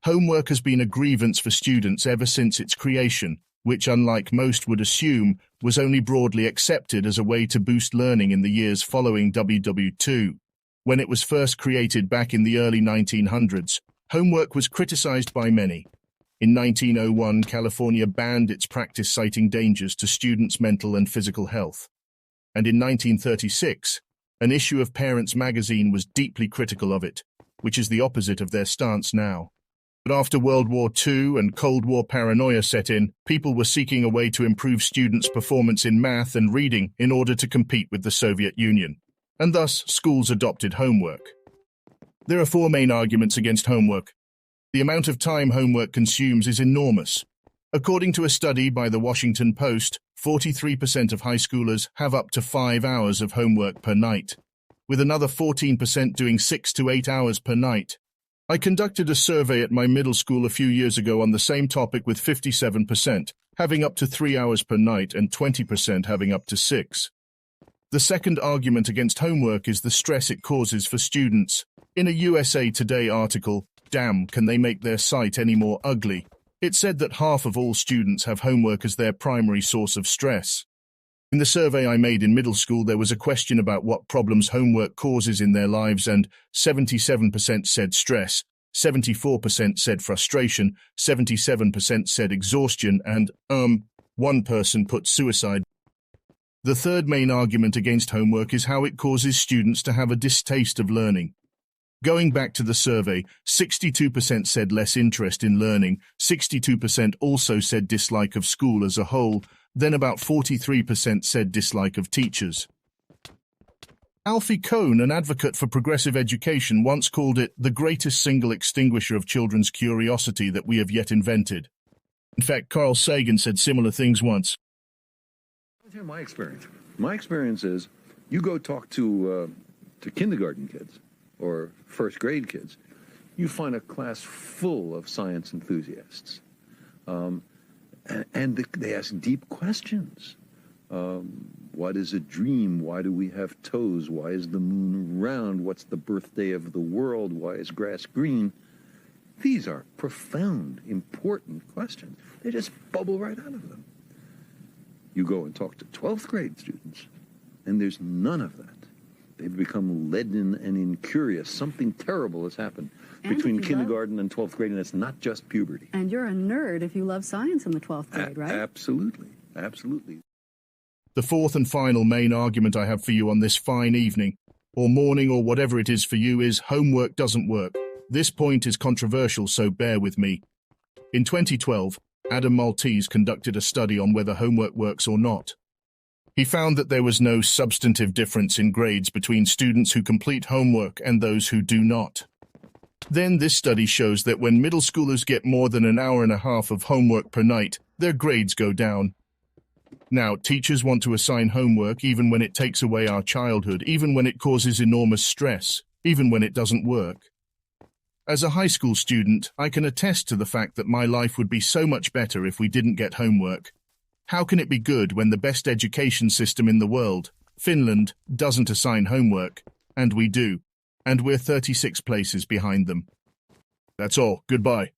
Homework has been a grievance for students ever since its creation, which, unlike most would assume, was only broadly accepted as a way to boost learning in the years following WW2. When it was first created back in the early 1900s, homework was criticized by many. In 1901, California banned its practice, citing dangers to students' mental and physical health. And in 1936, an issue of Parents magazine was deeply critical of it, which is the opposite of their stance now. But after World War II and Cold War paranoia set in, people were seeking a way to improve students' performance in math and reading in order to compete with the Soviet Union. And thus, schools adopted homework. There are four main arguments against homework. The amount of time homework consumes is enormous. According to a study by the Washington Post, 43% of high schoolers have up to 5 hours of homework per night, with another 14% doing 6 to 8 hours per night. I conducted a survey at my middle school a few years ago on the same topic, with 57% having up to 3 hours per night and 20% having up to 6. The second argument against homework is the stress it causes for students. In a USA Today article, "Damn, can they make their sight any more ugly?" it said that half of all students have homework as their primary source of stress. In the survey I made in middle school, there was a question about what problems homework causes in their lives, and 77% said stress, 74% said frustration, 77% said exhaustion, and, one person put suicide. The third main argument against homework is how it causes students to have a distaste of learning. Going back to the survey, 62% said less interest in learning, 62% also said dislike of school as a whole, then about 43% said dislike of teachers. Alfie Kohn, an advocate for progressive education, once called it the greatest single extinguisher of children's curiosity that we have yet invented. In fact, Carl Sagan said similar things once. I'll tell you my experience. My experience is, you go talk to kindergarten kids or first grade kids, you find a class full of science enthusiasts. And they ask deep questions. What is a dream? Why do we have toes? Why is the moon round? What's the birthday of the world? Why is grass green? These are profound, important questions. They just bubble right out of them. You go and talk to 12th grade students, and there's none of that. They've become leaden and incurious. Something terrible has happened between kindergarten and 12th grade, and it's not just puberty. And you're a nerd if you love science in the 12th grade, right? Absolutely. Absolutely. The fourth and final main argument I have for you on this fine evening, or morning, or whatever it is for you, is homework doesn't work. This point is controversial, so bear with me. In 2012, Adam Maltese conducted a study on whether homework works or not. He found that there was no substantive difference in grades between students who complete homework and those who do not. Then this study shows that when middle schoolers get more than an hour and a half of homework per night, their grades go down. Now, teachers want to assign homework even when it takes away our childhood, even when it causes enormous stress, even when it doesn't work. As a high school student, I can attest to the fact that my life would be so much better if we didn't get homework. How can it be good when the best education system in the world, Finland, doesn't assign homework, and we do, and we're 36 places behind them? That's all. Goodbye.